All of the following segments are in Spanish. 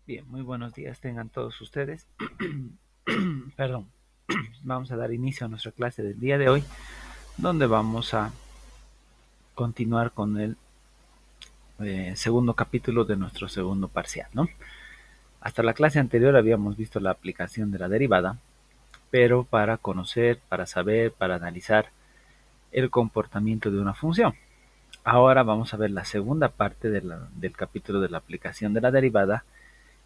Bien, muy buenos días tengan todos ustedes. Perdón. Vamos a dar inicio a nuestra clase del día de hoy, donde vamos a continuar con el segundo capítulo de nuestro segundo parcial, ¿no? Hasta la clase anterior habíamos visto la aplicación de la derivada, pero para conocer, para saber, para analizar el comportamiento de una función. Ahora vamos a ver la segunda parte del capítulo de la aplicación de la derivada,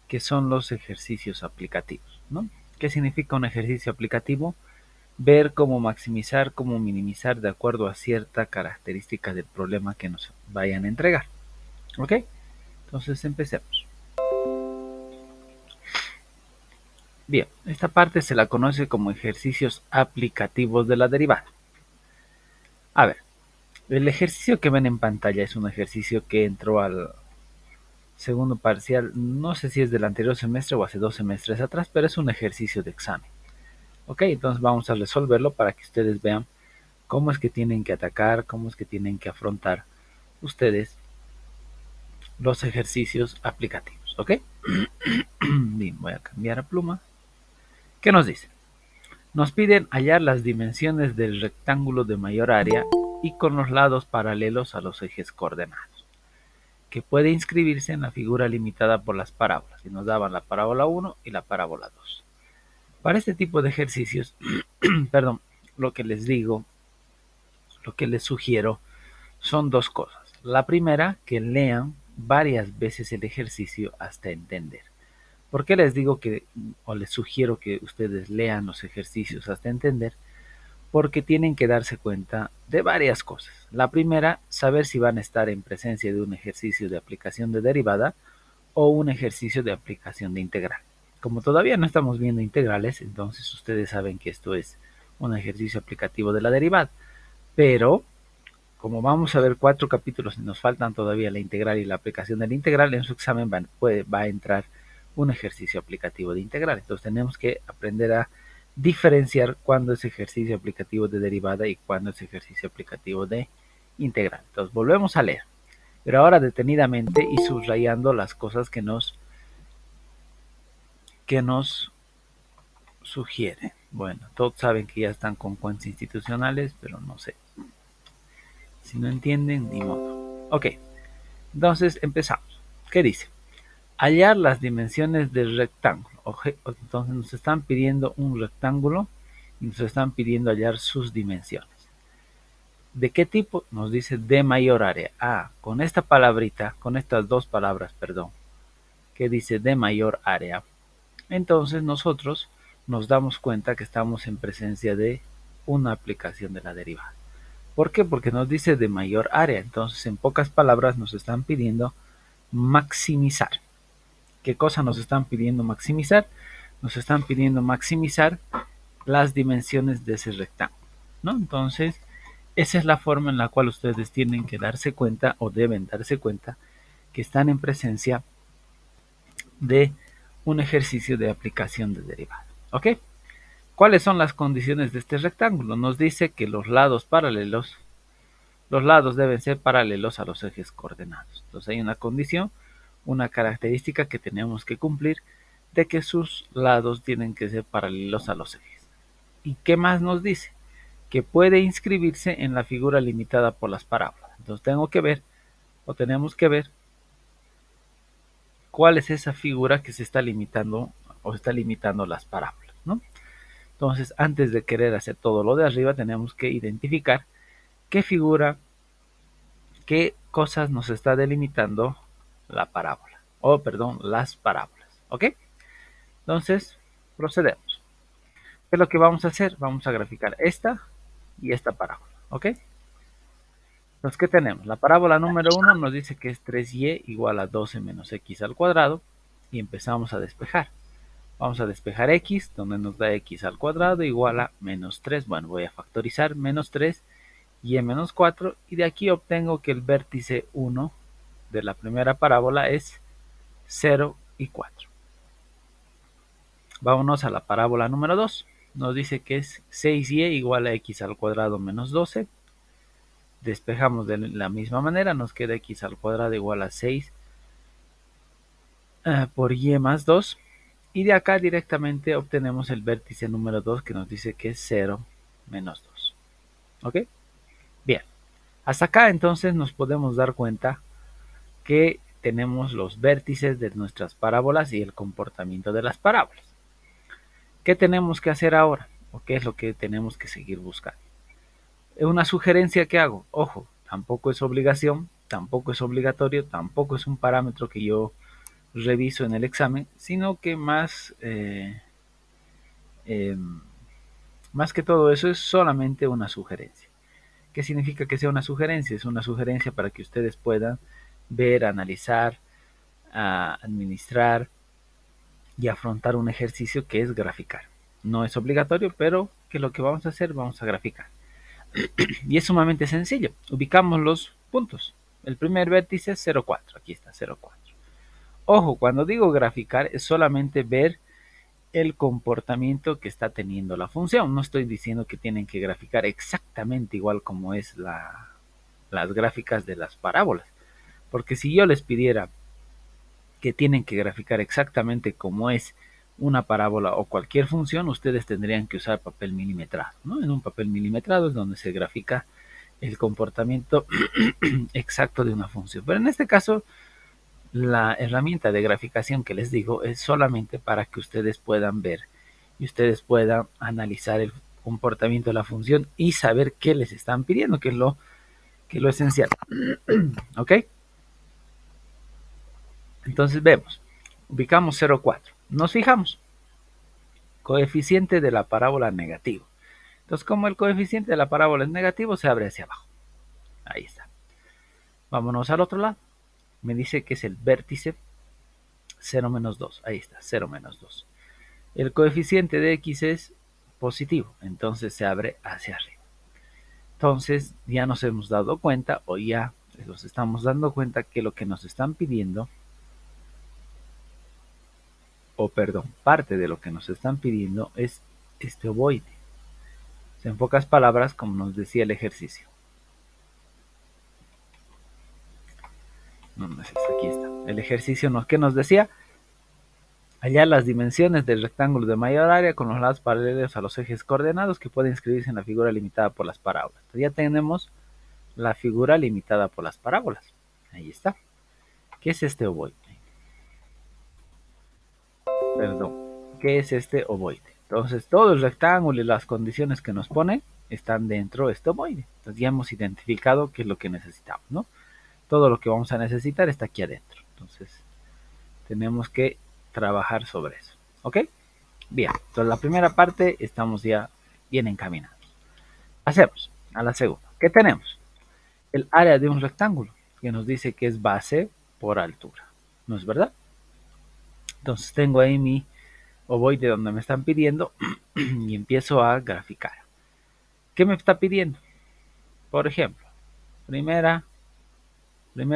que son los ejercicios aplicativos, ¿no? ¿Qué significa un ejercicio aplicativo? Ver cómo maximizar, cómo minimizar de acuerdo a cierta característica del problema que nos vayan a entregar. ¿Ok? Entonces empecemos. Bien, esta parte se la conoce como ejercicios aplicativos de la derivada. A ver, el ejercicio que ven en pantalla es un ejercicio que entró al segundo parcial, no sé si es del anterior semestre o hace 2 semestres atrás, pero es un ejercicio de examen. Ok, entonces vamos a resolverlo para que ustedes vean cómo es que tienen que atacar, cómo es que tienen que afrontar ustedes los ejercicios aplicativos. ¿Ok? Bien, voy a cambiar a pluma. ¿Qué nos dice? Nos piden hallar las dimensiones del rectángulo de mayor área y con los lados paralelos a los ejes coordenados, que puede inscribirse en la figura limitada por las parábolas. Y nos daban la parábola 1 y la parábola 2. Para este tipo de ejercicios, perdón, lo que les digo, lo que les sugiero son dos cosas. La primera, que lean varias veces el ejercicio hasta entender. ¿Por qué les digo que, o les sugiero que ustedes lean los ejercicios hasta entender? Porque tienen que darse cuenta de varias cosas. La primera, saber si van a estar en presencia de un ejercicio de aplicación de derivada o un ejercicio de aplicación de integral. Como todavía no estamos viendo integrales, entonces ustedes saben que esto es un ejercicio aplicativo de la derivada. Pero como vamos a ver 4 capítulos y nos faltan todavía la integral y la aplicación de la integral, en su examen va a entrar un ejercicio aplicativo de integral. Entonces tenemos que aprender a diferenciar cuándo es ejercicio aplicativo de derivada y cuándo es ejercicio aplicativo de integral. Entonces volvemos a leer, pero ahora detenidamente y subrayando las cosas que nos sugieren. Bueno, todos saben que ya están con cuentas institucionales, pero no sé. Si no entienden, ni modo. Ok, entonces empezamos. ¿Qué dice? Hallar las dimensiones del rectángulo. Entonces nos están pidiendo un rectángulo y nos están pidiendo hallar sus dimensiones. ¿De qué tipo? Nos dice de mayor área. Ah, con esta palabrita, con estas dos palabras, perdón, que dice de mayor área, entonces nosotros nos damos cuenta que estamos en presencia de una aplicación de la derivada. ¿Por qué? Porque nos dice de mayor área. Entonces, en pocas palabras, nos están pidiendo maximizar. ¿Qué cosa nos están pidiendo maximizar? Nos están pidiendo maximizar las dimensiones de ese rectángulo, ¿no? Entonces, esa es la forma en la cual ustedes tienen que darse cuenta o deben darse cuenta que están en presencia de un ejercicio de aplicación de derivada. ¿Ok? ¿Cuáles son las condiciones de este rectángulo? Nos dice que los lados deben ser paralelos a los ejes coordenados. Entonces hay una condición, una característica que tenemos que cumplir de que sus lados tienen que ser paralelos a los ejes. ¿Y qué más nos dice? Que puede inscribirse en la figura limitada por las parábolas. Entonces tenemos que ver cuál es esa figura que se está limitando o está limitando las parábolas, ¿no? Entonces, antes de querer hacer todo lo de arriba, tenemos que identificar qué figura, qué cosas nos está delimitando la parábola, o perdón, las parábolas, ¿ok? Entonces, procedemos. ¿Qué es lo que vamos a hacer? Vamos a graficar esta y esta parábola, ¿ok? Entonces, ¿qué tenemos? La parábola número 1 nos dice que es 3y igual a 12 menos x al cuadrado y empezamos a despejar. Vamos a despejar x, donde nos da x al cuadrado igual a menos 3. Bueno, voy a factorizar menos 3 y menos 4 y de aquí obtengo que el vértice 1 de la primera parábola es 0 y 4. Vámonos a la parábola número 2. Nos dice que es 6y igual a x al cuadrado menos 12. Despejamos de la misma manera, nos queda x al cuadrado igual a 6 por y más 2. Y de acá directamente obtenemos el vértice número 2 que nos dice que es 0 menos 2. ¿Ok? Bien. Hasta acá entonces nos podemos dar cuenta que tenemos los vértices de nuestras parábolas y el comportamiento de las parábolas. ¿Qué tenemos que hacer ahora? ¿O qué es lo que tenemos que seguir buscando? Es una sugerencia que hago. Ojo, tampoco es obligación, tampoco es obligatorio, tampoco es un parámetro que yo reviso en el examen, sino que eh, más que todo eso es solamente una sugerencia. ¿Qué significa que sea una sugerencia? Es una sugerencia para que ustedes puedan ver, analizar, administrar y afrontar un ejercicio que es graficar. No es obligatorio, pero que lo que vamos a hacer, vamos a graficar. Y es sumamente sencillo. Ubicamos los puntos. El primer vértice es 0,4. Aquí está 0,4. Ojo, cuando digo graficar es solamente ver el comportamiento que está teniendo la función. No estoy diciendo que tienen que graficar exactamente igual como es las gráficas de las parábolas. Porque si yo les pidiera que tienen que graficar exactamente como es una parábola o cualquier función, ustedes tendrían que usar papel milimetrado, ¿no? En un papel milimetrado es donde se grafica el comportamiento exacto de una función. Pero en este caso, la herramienta de graficación que les digo es solamente para que ustedes puedan ver y ustedes puedan analizar el comportamiento de la función y saber qué les están pidiendo, que es lo esencial. ¿Ok? Entonces vemos, ubicamos 0,4. Nos fijamos, coeficiente de la parábola negativo. Entonces, como el coeficiente de la parábola es negativo, se abre hacia abajo. Ahí está. Vámonos al otro lado. Me dice que es el vértice 0 menos 2. Ahí está, 0 menos 2. El coeficiente de x es positivo, entonces se abre hacia arriba. Entonces ya nos hemos dado cuenta, o ya nos estamos dando cuenta que lo que nos están pidiendo, o perdón, parte de lo que nos están pidiendo es este ovoide. En pocas palabras, como nos decía el ejercicio. No, no es esto, aquí está. El ejercicio que nos decía, hallar las dimensiones del rectángulo de mayor área con los lados paralelos a los ejes coordenados que puede inscribirse en la figura limitada por las parábolas. Entonces ya tenemos la figura limitada por las parábolas. Ahí está. ¿Qué es este ovoide? Perdón. ¿Qué es este ovoide? Entonces todo el rectángulo y las condiciones que nos pone están dentro de este ovoide. Entonces ya hemos identificado qué es lo que necesitamos, ¿no? Todo lo que vamos a necesitar está aquí adentro. Entonces tenemos que trabajar sobre eso. ¿Ok? Bien, entonces la primera parte estamos ya bien encaminados. Hacemos a la segunda. ¿Qué tenemos? El área de un rectángulo, que nos dice que es base por altura. ¿No es verdad? Entonces tengo ahí mi ovoide donde me están pidiendo y empiezo a graficar. ¿Qué me está pidiendo? Por ejemplo, primer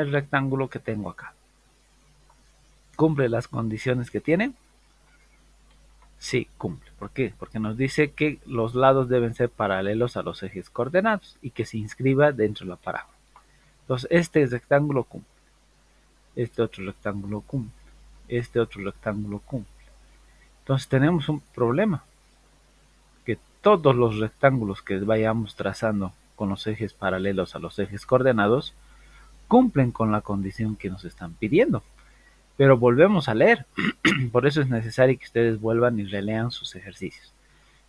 rectángulo que tengo acá. ¿Cumple las condiciones que tiene? Sí, cumple. ¿Por qué? Porque nos dice que los lados deben ser paralelos a los ejes coordenados y que se inscriba dentro de la parábola. Entonces, este rectángulo cumple. Este otro rectángulo cumple. Este otro rectángulo cumple. Entonces, tenemos un problema. Que todos los rectángulos que vayamos trazando con los ejes paralelos a los ejes coordenados cumplen con la condición que nos están pidiendo. Pero volvemos a leer. Por eso es necesario que ustedes vuelvan y relean sus ejercicios.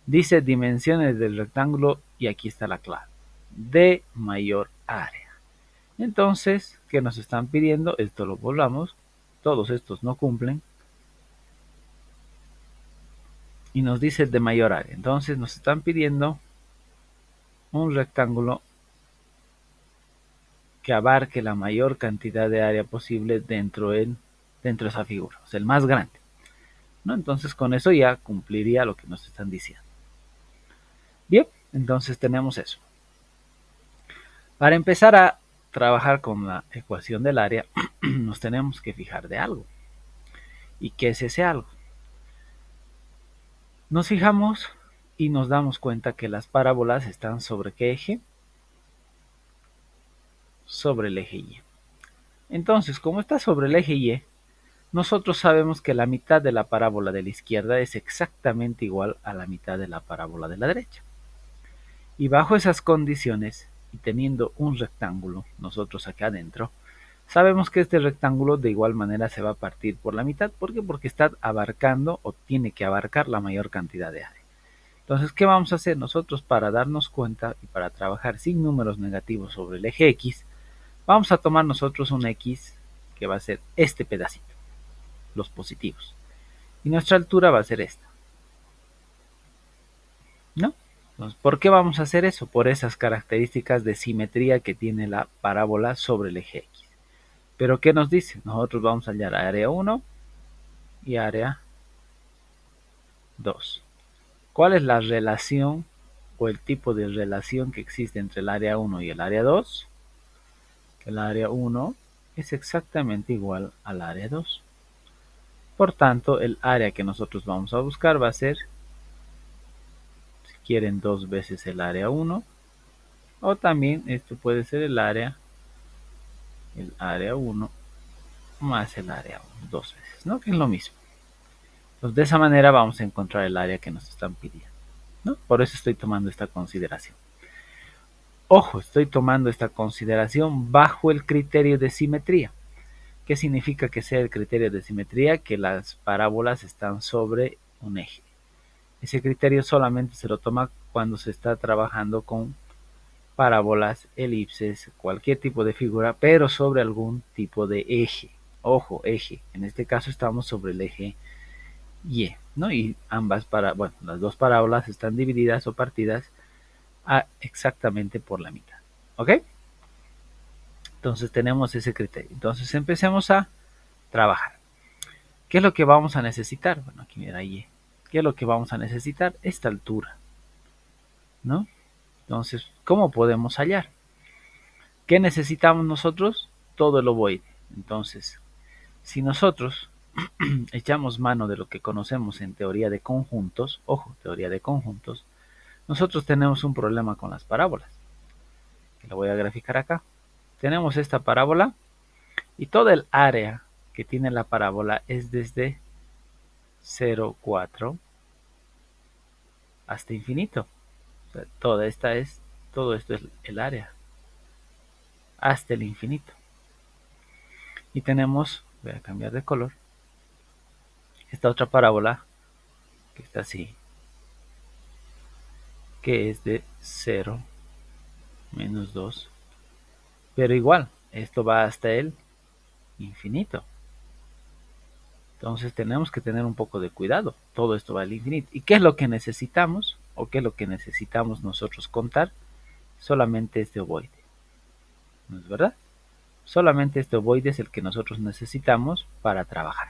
Dice dimensiones del rectángulo y aquí está la clave. De mayor área. Entonces, ¿qué nos están pidiendo? Esto lo volvamos. Todos estos no cumplen. Y nos dice de mayor área. Entonces nos están pidiendo un rectángulo que abarque la mayor cantidad de área posible dentro de esa figura. O sea, el más grande. ¿No? Entonces con eso ya cumpliría lo que nos están diciendo. Bien, entonces tenemos eso. Para empezar a trabajar con la ecuación del área, nos tenemos que fijar de algo. ¿Y qué es ese algo? Nos fijamos y nos damos cuenta que las parábolas están sobre ¿qué eje? Sobre el eje Y. Entonces, como está sobre el eje Y, nosotros sabemos que la mitad de la parábola de la izquierda es exactamente igual a la mitad de la parábola de la derecha. Y bajo esas condiciones, y teniendo un rectángulo, nosotros acá adentro, sabemos que este rectángulo de igual manera se va a partir por la mitad. ¿Por qué? Porque está abarcando o tiene que abarcar la mayor cantidad de área. Entonces, ¿qué vamos a hacer nosotros para darnos cuenta y para trabajar sin números negativos sobre el eje X? Vamos a tomar nosotros un X que va a ser este pedacito, los positivos. Y nuestra altura va a ser esta, ¿no? Entonces, ¿por qué vamos a hacer eso? Por esas características de simetría que tiene la parábola sobre el eje X. ¿Pero qué nos dice? Nosotros vamos a hallar área 1 y área 2. ¿Cuál es la relación o el tipo de relación que existe entre el área 1 y el área 2? El área 1 es exactamente igual al área 2. Por tanto, el área que nosotros vamos a buscar va a ser, si quieren, 2 veces el área 1, o también esto puede ser el área 1 más el área 1, 2 veces, ¿no? Que es lo mismo. Entonces, de esa manera vamos a encontrar el área que nos están pidiendo, ¿no? Por eso estoy tomando esta consideración. Ojo, estoy tomando esta consideración bajo el criterio de simetría. ¿Qué significa que sea el criterio de simetría? Que las parábolas están sobre un eje. Ese criterio solamente se lo toma cuando se está trabajando con parábolas, elipses, cualquier tipo de figura, pero sobre algún tipo de eje. Ojo, eje. En este caso estamos sobre el eje Y, ¿no? Y las dos parábolas están divididas o partidas exactamente por la mitad. ¿Ok? Entonces tenemos ese criterio. Entonces empecemos a trabajar. ¿Qué es lo que vamos a necesitar? Bueno, aquí mira Y. ¿Qué es lo que vamos a necesitar? Esta altura, ¿no? Entonces, ¿cómo podemos hallar? ¿Qué necesitamos nosotros? Todo el ovoide. Entonces, si nosotros echamos mano de lo que conocemos en teoría de conjuntos, ojo, teoría de conjuntos, nosotros tenemos un problema con las parábolas, que lo voy a graficar acá. Tenemos esta parábola y toda el área que tiene la parábola es desde 0,4 hasta infinito. O sea, todo esto es el área hasta el infinito. Y tenemos, voy a cambiar de color, esta otra parábola que está así, que es de 0, menos 2, pero igual, esto va hasta el infinito. Entonces tenemos que tener un poco de cuidado. Todo esto va al infinito. ¿Y qué es lo que necesitamos? ¿O qué es lo que necesitamos nosotros contar? Solamente este ovoide. ¿No es verdad? Solamente este ovoide es el que nosotros necesitamos para trabajar.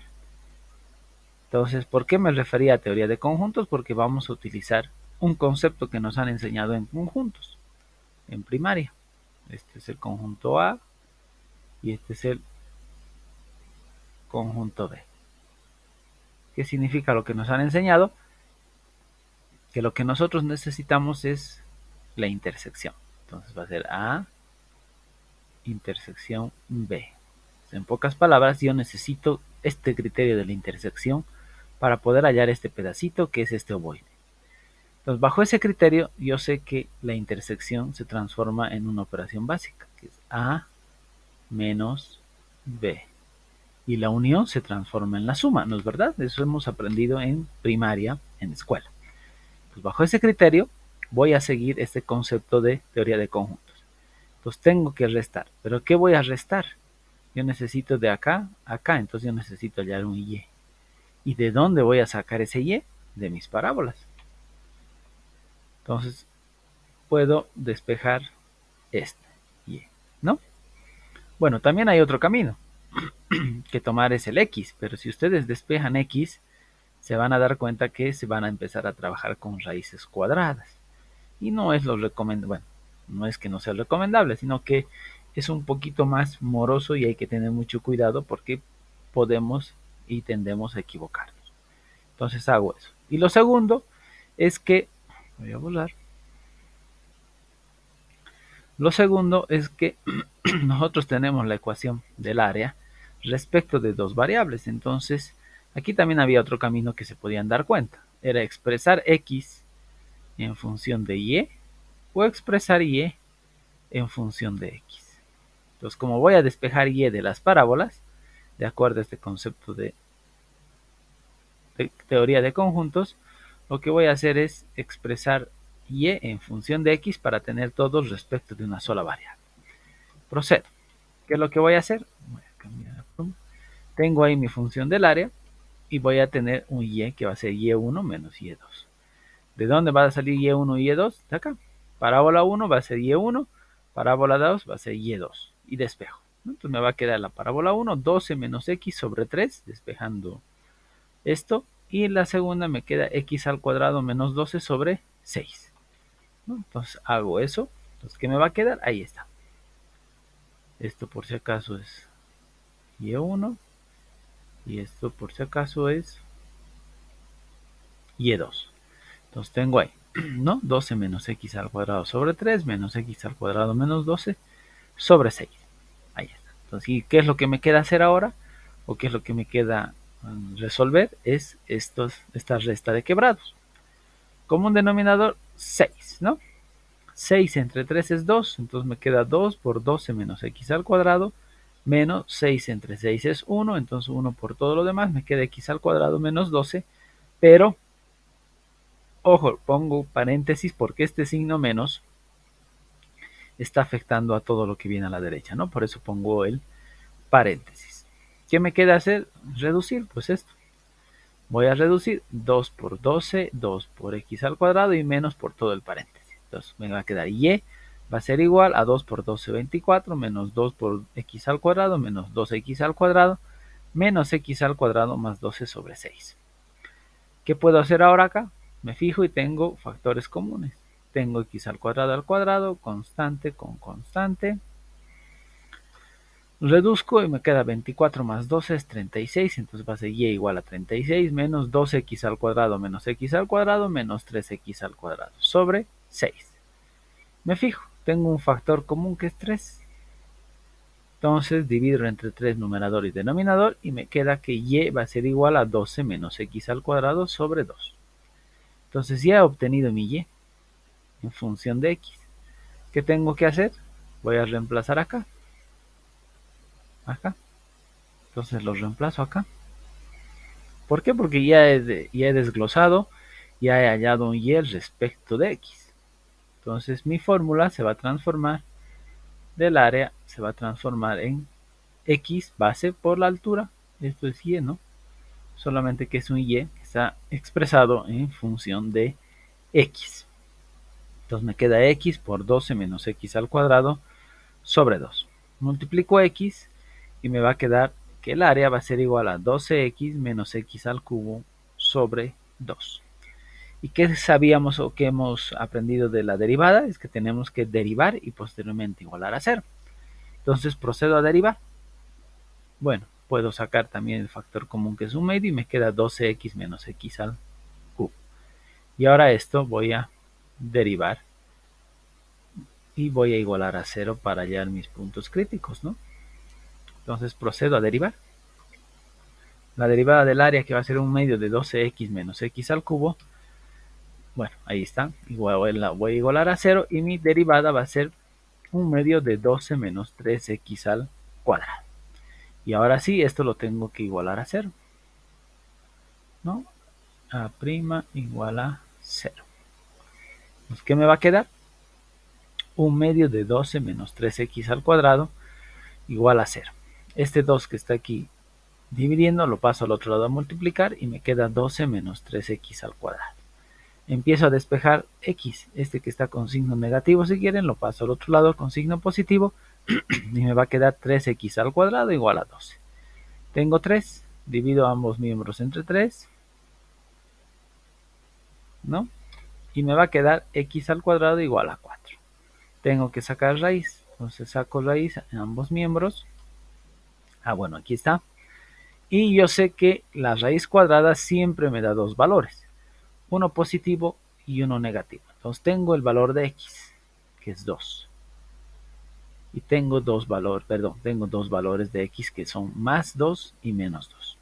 Entonces, ¿por qué me refería a teoría de conjuntos? Porque vamos a utilizar un concepto que nos han enseñado en conjuntos, en primaria. Este es el conjunto A y este es el conjunto B. ¿Qué significa lo que nos han enseñado? Que lo que nosotros necesitamos es la intersección. Entonces va a ser A intersección B. En pocas palabras, yo necesito este criterio de la intersección para poder hallar este pedacito que es este ovoide. Entonces, bajo ese criterio, yo sé que la intersección se transforma en una operación básica, que es A menos B. Y la unión se transforma en la suma, ¿no es verdad? Eso hemos aprendido en primaria, en escuela. Pues bajo ese criterio, voy a seguir este concepto de teoría de conjuntos. Entonces tengo que restar. ¿Pero qué voy a restar? Yo necesito de acá a acá, entonces yo necesito hallar un Y. ¿Y de dónde voy a sacar ese Y? De mis parábolas. Entonces puedo despejar este Y, ¿no? Bueno, también hay otro camino que tomar es el X, pero si ustedes despejan X, se van a dar cuenta que se van a empezar a trabajar con raíces cuadradas. Y no es lo recomendable, bueno, no es que no sea recomendable, sino que es un poquito más moroso y hay que tener mucho cuidado porque podemos y tendemos a equivocarnos. Entonces hago eso. Y lo segundo es que, voy a volar, lo segundo es que nosotros tenemos la ecuación del área respecto de dos variables. Entonces, aquí también había otro camino que se podían dar cuenta. Era expresar x en función de y o expresar y en función de x. Entonces, como voy a despejar y de las parábolas, de acuerdo a este concepto de teoría de conjuntos, lo que voy a hacer es expresar y en función de x para tener todos respecto de una sola variable. Procedo. ¿Qué es lo que voy a hacer? Voy a cambiar. Tengo ahí mi función del área y voy a tener un y que va a ser y1 menos y2. ¿De dónde va a salir y1 y y2? De acá. Parábola 1 va a ser y1, parábola 2 va a ser y2 y despejo. Entonces me va a quedar la parábola 1, 12 menos x sobre 3, despejando esto, y la segunda me queda x al cuadrado menos 12 sobre 6. ¿No? Entonces hago eso. Entonces, ¿qué me va a quedar? Ahí está. Esto por si acaso es y1 y esto por si acaso es y2. Entonces tengo ahí, ¿no? 12 menos x al cuadrado sobre 3 menos x al cuadrado menos 12 sobre 6. Ahí está. Entonces, ¿y qué es lo que me queda hacer ahora? ¿O qué es lo que me queda resolver? Es esta resta de quebrados. Común denominador 6, ¿no? 6 entre 3 es 2, entonces me queda 2 por 12 menos x al cuadrado, menos 6 entre 6 es 1, entonces 1 por todo lo demás, me queda x al cuadrado menos 12, pero, ojo, pongo paréntesis porque este signo menos está afectando a todo lo que viene a la derecha, ¿no? Por eso pongo el paréntesis. ¿Qué me queda hacer? Reducir, pues esto. Voy a reducir 2 por 12, 2 por x al cuadrado y menos por todo el paréntesis. Entonces me va a quedar y va a ser igual a 2 por 12, 24, menos 2 por x al cuadrado, menos 2x al cuadrado, menos x al cuadrado más 12 sobre 6. ¿Qué puedo hacer ahora acá? Me fijo y tengo factores comunes. Tengo x al cuadrado, constante con constante. Reduzco y me queda 24 más 12 es 36, entonces va a ser y igual a 36 menos 2x al cuadrado menos x al cuadrado menos 3x al cuadrado sobre 6. Me fijo, tengo un factor común que es 3. Entonces divido entre 3 numerador y denominador y me queda que y va a ser igual a 12 menos x al cuadrado sobre 2. Entonces ya he obtenido mi y en función de x. ¿Qué tengo que hacer? Voy a reemplazar acá. Acá. Entonces lo reemplazo acá. ¿Por qué? Porque ya he desglosado, ya he hallado un y respecto de x. Entonces mi fórmula se va a transformar del área, se va a transformar en x base por la altura. Esto es y, ¿no? Solamente que es un y que está expresado en función de x. Entonces me queda x por 12 menos x al cuadrado sobre 2. Multiplico x y me va a quedar que el área va a ser igual a 12x menos x al cubo sobre 2. ¿Y qué sabíamos o qué hemos aprendido de la derivada? Es que tenemos que derivar y posteriormente igualar a 0. Entonces procedo a derivar. Bueno, puedo sacar también el factor común que es un medio y me queda 12x menos x al cubo. Y ahora esto voy a derivar y voy a igualar a 0 para hallar mis puntos críticos, ¿no? Entonces procedo a derivar. La derivada del área que va a ser un medio de 12x menos x al cubo. Bueno, ahí está. Igual la voy a igualar a 0 y mi derivada va a ser un medio de 12 menos 3x al cuadrado. Y ahora sí, esto lo tengo que igualar a 0. ¿No? A' igual a 0. Pues, ¿qué me va a quedar? Un medio de 12 menos 3x al cuadrado igual a 0. Este 2 que está aquí dividiendo lo paso al otro lado a multiplicar y me queda 12 menos 3x al cuadrado. Empiezo a despejar x, este que está con signo negativo si quieren, lo paso al otro lado con signo positivo y me va a quedar 3x al cuadrado igual a 12. Tengo 3, divido ambos miembros entre 3, ¿no? Y me va a quedar x al cuadrado igual a 4. Tengo que sacar raíz, entonces saco raíz en ambos miembros. Bueno, aquí está. Y yo sé que la raíz cuadrada siempre me da dos valores, uno positivo y uno negativo. Entonces tengo el valor de x, que es 2. y tengo dos valores de x que son más 2 y menos 2.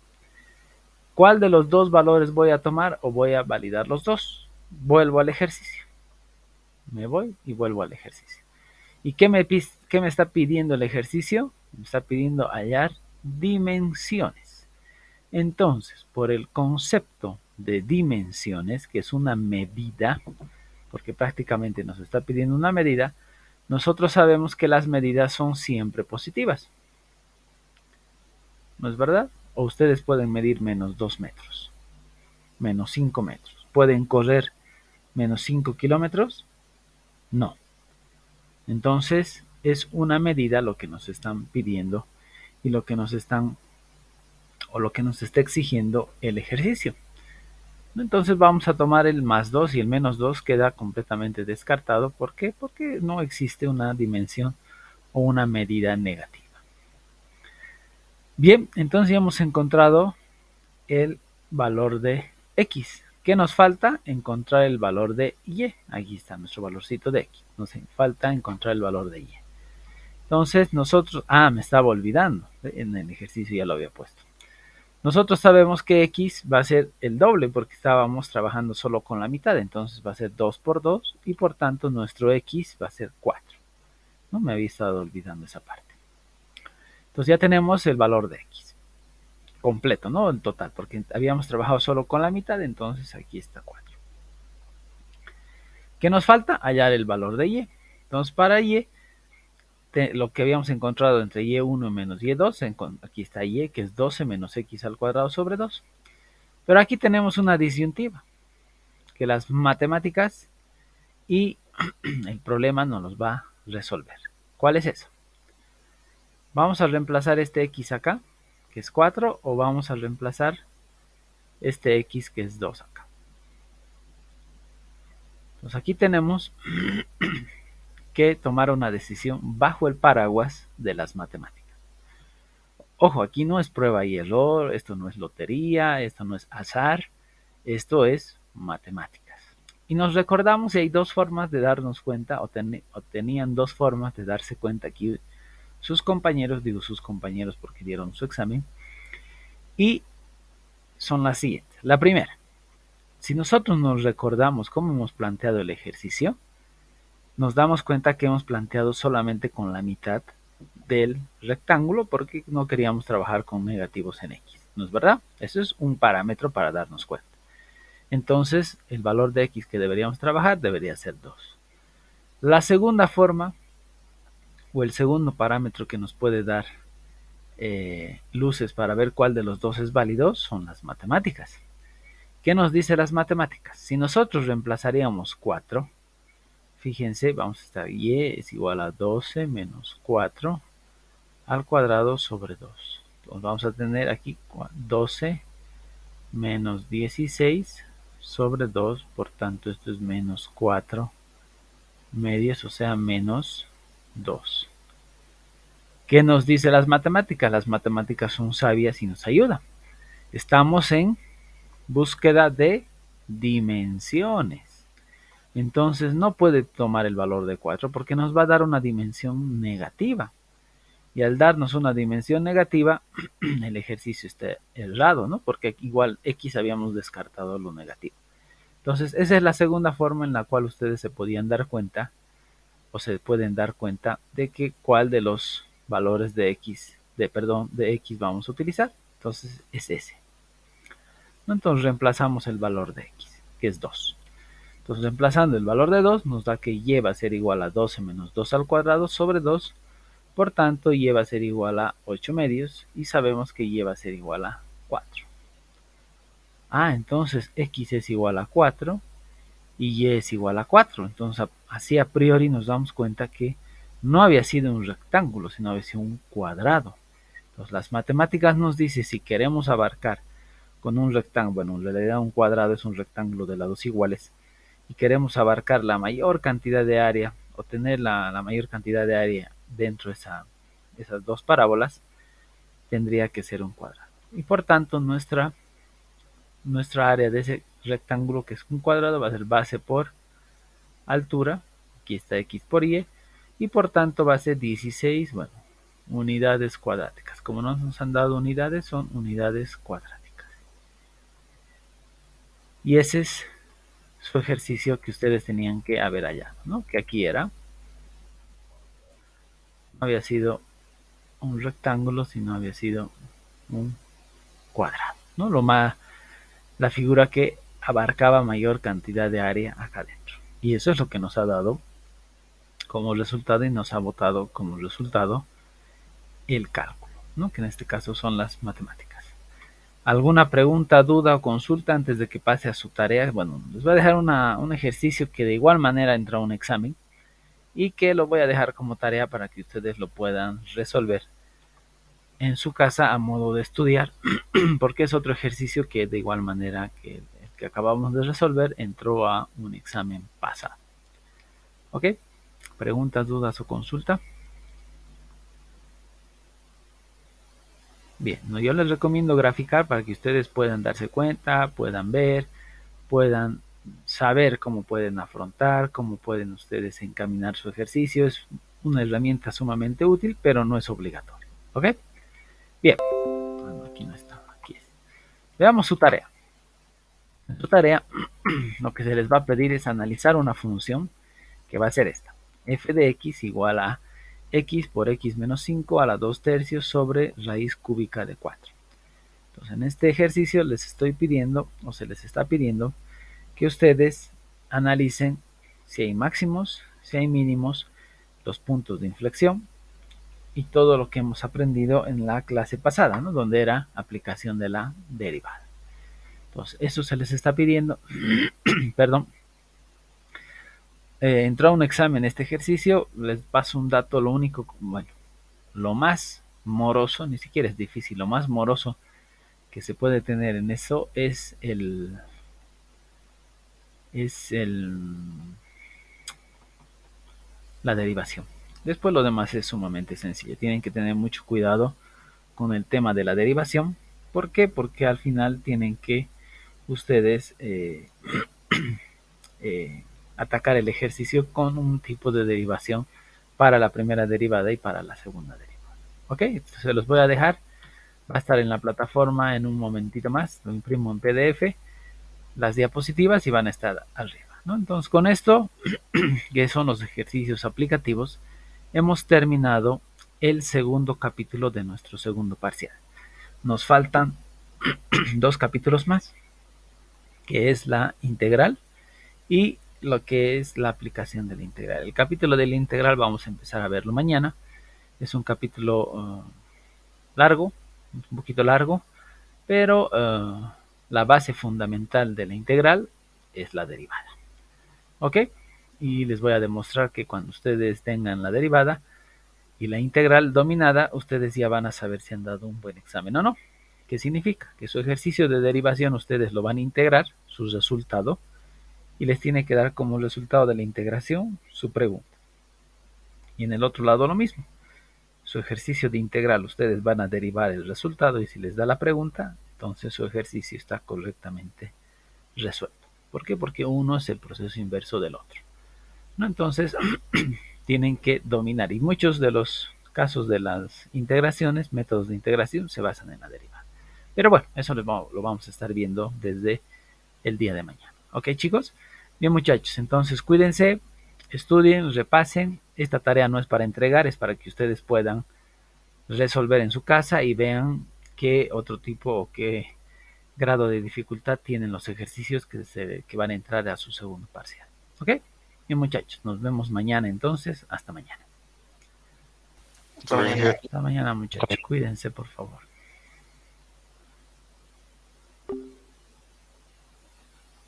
¿Cuál de los dos valores voy a tomar o voy a validar los dos? Vuelvo al ejercicio. Me voy y vuelvo al ejercicio. ¿Y qué me está pidiendo el ejercicio? Me está pidiendo hallar dimensiones. Entonces, por el concepto de dimensiones, que es una medida, porque prácticamente nos está pidiendo una medida, nosotros sabemos que las medidas son siempre positivas. ¿No es verdad? O ustedes pueden medir menos 2 metros, menos 5 metros. ¿Pueden correr menos 5 kilómetros? No. Entonces, es una medida lo que nos están pidiendo y lo que nos están o lo que nos está exigiendo el ejercicio. Entonces vamos a tomar el más 2 y el menos 2 queda completamente descartado. ¿Por qué? Porque no existe una dimensión o una medida negativa. Bien, entonces ya hemos encontrado el valor de x. ¿Qué nos falta? Encontrar el valor de y. Aquí está nuestro valorcito de x. Nos falta encontrar el valor de y. Entonces nosotros, me estaba olvidando, en el ejercicio ya lo había puesto. Nosotros sabemos que x va a ser el doble porque estábamos trabajando solo con la mitad, entonces va a ser 2 por 2 y por tanto nuestro x va a ser 4. No me había estado olvidando esa parte. Entonces ya tenemos el valor de x completo, ¿no? En total, porque habíamos trabajado solo con la mitad, entonces aquí está 4. ¿Qué nos falta? Hallar el valor de y. Entonces para y, lo que habíamos encontrado entre y1 menos y2, aquí está y, que es 12 menos x al cuadrado sobre 2. Pero aquí tenemos una disyuntiva, que las matemáticas y el problema nos los va a resolver. ¿Cuál es eso? Vamos a reemplazar este x acá, que es 4, o vamos a reemplazar este x que es 2 acá. Entonces aquí tenemos que tomar una decisión bajo el paraguas de las matemáticas. Ojo, aquí no es prueba y error, esto no es lotería, esto no es azar, esto es matemáticas. Y nos recordamos, y hay dos formas de darnos cuenta, o tenían dos formas de darse cuenta aquí sus compañeros, digo sus compañeros porque dieron su examen, y son las siguientes. La primera, si nosotros nos recordamos cómo hemos planteado el ejercicio, nos damos cuenta que hemos planteado solamente con la mitad del rectángulo porque no queríamos trabajar con negativos en x, ¿no es verdad? Eso es un parámetro para darnos cuenta. Entonces, el valor de x que deberíamos trabajar debería ser 2. La segunda forma, o el segundo parámetro que nos puede dar luces para ver cuál de los dos es válido, son las matemáticas. ¿Qué nos dice las matemáticas? Si nosotros reemplazaríamos 4, fíjense, vamos a estar y es igual a 12 menos 4 al cuadrado sobre 2. Entonces vamos a tener aquí 12 menos 16 sobre 2, por tanto esto es menos 4 medios, o sea menos 2. ¿Qué nos dice las matemáticas? Las matemáticas son sabias y nos ayudan. Estamos en búsqueda de dimensiones. Entonces no puede tomar el valor de 4 porque nos va a dar una dimensión negativa. Y al darnos una dimensión negativa, el ejercicio está errado, ¿no? Porque igual x habíamos descartado lo negativo. Entonces esa es la segunda forma en la cual ustedes se podían dar cuenta o se pueden dar cuenta de que cuál de los valores de x, de x vamos a utilizar. Entonces es ese. Entonces reemplazamos el valor de x, que es 2. Entonces reemplazando el valor de 2 nos da que y va a ser igual a 12 menos 2 al cuadrado sobre 2. Por tanto, y va a ser igual a 8 medios y sabemos que y va a ser igual a 4. Entonces x es igual a 4 y y es igual a 4. Entonces así a priori nos damos cuenta que no había sido un rectángulo, sino había sido un cuadrado. Entonces las matemáticas nos dicen si queremos abarcar con un rectángulo, bueno, en realidad un cuadrado es un rectángulo de lados iguales, y queremos abarcar la mayor cantidad de área, o tener la mayor cantidad de área dentro de esas dos parábolas, tendría que ser un cuadrado. Y por tanto nuestra área de ese rectángulo, que es un cuadrado, va a ser base por altura, aquí está x por y y por tanto va a ser 16, bueno, unidades cuadráticas. Como no nos han dado unidades, son unidades cuadráticas. Y ese es su ejercicio que ustedes tenían que haber hallado, ¿no? Que aquí era, no había sido un rectángulo, sino había sido un cuadrado, ¿no? La figura que abarcaba mayor cantidad de área acá adentro. Y eso es lo que nos ha dado como resultado y nos ha botado como resultado el cálculo, ¿no? Que en este caso son las matemáticas. ¿Alguna pregunta, duda o consulta antes de que pase a su tarea? Bueno, les voy a dejar un ejercicio que de igual manera entra a un examen y que lo voy a dejar como tarea para que ustedes lo puedan resolver en su casa a modo de estudiar, porque es otro ejercicio que de igual manera que el que acabamos de resolver entró a un examen pasado. ¿Ok? ¿Preguntas, dudas o consulta? Bien, ¿no? Yo les recomiendo graficar para que ustedes puedan darse cuenta, puedan ver, puedan saber cómo pueden afrontar, cómo pueden ustedes encaminar su ejercicio. Es una herramienta sumamente útil, pero no es obligatorio. ¿Ok? Bien. Bueno, aquí no está, aquí es. Veamos su tarea. En su tarea, lo que se les va a pedir es analizar una función que va a ser esta. F de x igual a x por x menos 5 a la 2 tercios sobre raíz cúbica de 4. Entonces, en este ejercicio les estoy pidiendo, o se les está pidiendo, que ustedes analicen si hay máximos, si hay mínimos, los puntos de inflexión y todo lo que hemos aprendido en la clase pasada, ¿no? Donde era aplicación de la derivada. Entonces, eso se les está pidiendo. Perdón. Entró a un examen este ejercicio, les paso un dato, lo único, bueno, lo más moroso, ni siquiera es difícil, lo más moroso que se puede tener en eso es la derivación. Después lo demás es sumamente sencillo. Tienen que tener mucho cuidado con el tema de la derivación. ¿Por qué? Porque al final tienen que ustedes atacar el ejercicio con un tipo de derivación para la primera derivada y para la segunda derivada. ¿Ok? Entonces se los voy a dejar. Va a estar en la plataforma en un momentito más. Lo imprimo en PDF. Las diapositivas y van a estar arriba, ¿no? Entonces con esto, que son los ejercicios aplicativos, hemos terminado el segundo capítulo de nuestro segundo parcial. Nos faltan dos capítulos más, que es la integral y lo que es la aplicación de la integral. El capítulo de la integral vamos a empezar a verlo mañana. Es un capítulo largo, un poquito largo, pero la base fundamental de la integral es la derivada. ¿Ok? Y les voy a demostrar que cuando ustedes tengan la derivada y la integral dominada, ustedes ya van a saber si han dado un buen examen o no. ¿Qué significa? Que su ejercicio de derivación ustedes lo van a integrar, su resultado, y les tiene que dar como resultado de la integración su pregunta. Y en el otro lado lo mismo. Su ejercicio de integral ustedes van a derivar el resultado y si les da la pregunta, entonces su ejercicio está correctamente resuelto. ¿Por qué? Porque uno es el proceso inverso del otro, ¿no? Entonces, tienen que dominar. Y muchos de los casos de las integraciones, métodos de integración, se basan en la derivada. Pero bueno, eso lo vamos a estar viendo desde el día de mañana. ¿Ok, chicos? Bien, muchachos, entonces cuídense, estudien, repasen. Esta tarea no es para entregar, es para que ustedes puedan resolver en su casa y vean qué otro tipo o qué grado de dificultad tienen los ejercicios que van a entrar a su segundo parcial. ¿Ok? Bien, muchachos, nos vemos mañana entonces. Hasta mañana. Hasta mañana. Hasta mañana, muchachos. Cuídense, por favor.